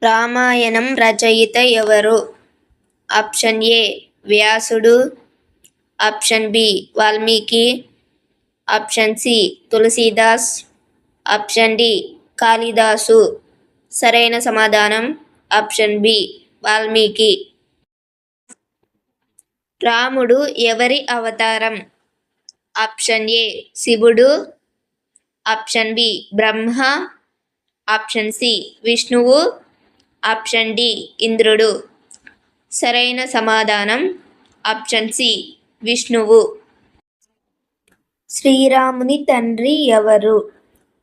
రామాయణం రచయిత ఎవరు? Option A వ్యాసుడు, option B Valmiki, option C Tulsidas, option D Kalidas. సరైన సమాధానం ఆప్షన్ బి వాల్మీకి. రాముడు ఎవరి అవతారం? ఆప్షన్ ఏ శివుడు, ఆప్షన్ బి బ్రహ్మ, ఆప్షన్ సి విష్ణువు, ఆప్షన్ డి ఇంద్రుడు. సరైన సమాధానం ఆప్షన్ సి విష్ణువు. శ్రీరాముని తండ్రి ఎవరు?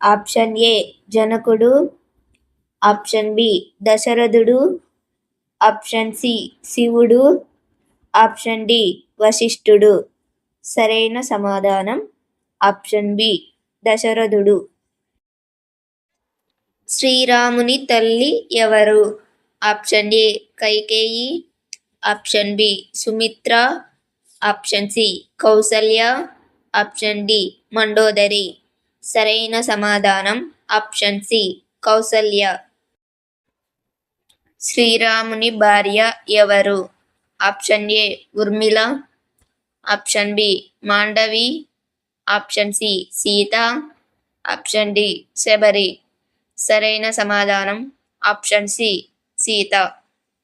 ఆప్షన్ ఏ జనకుడు, ఆప్షన్ బి దశరథుడు, ఆప్షన్ సి శివుడు, ఆప్షన్ డి వశిష్ఠుడు. సరైన సమాధానం ఆప్షన్ బి దశరథుడు. శ్రీరాముని తల్లి ఎవరు? Option A Kaikeyi, option B Sumitra, option C Kausalya, option D Mandodari. సరైన సమాధానం ఆప్షన్ సి కౌసల్య. శ్రీరాముని భార్య ఎవరు? Option A Urmila, option B Mandavi, option C Sita, option D Shabari. సరైన సమాధానం ఆప్షన్ సి సీత.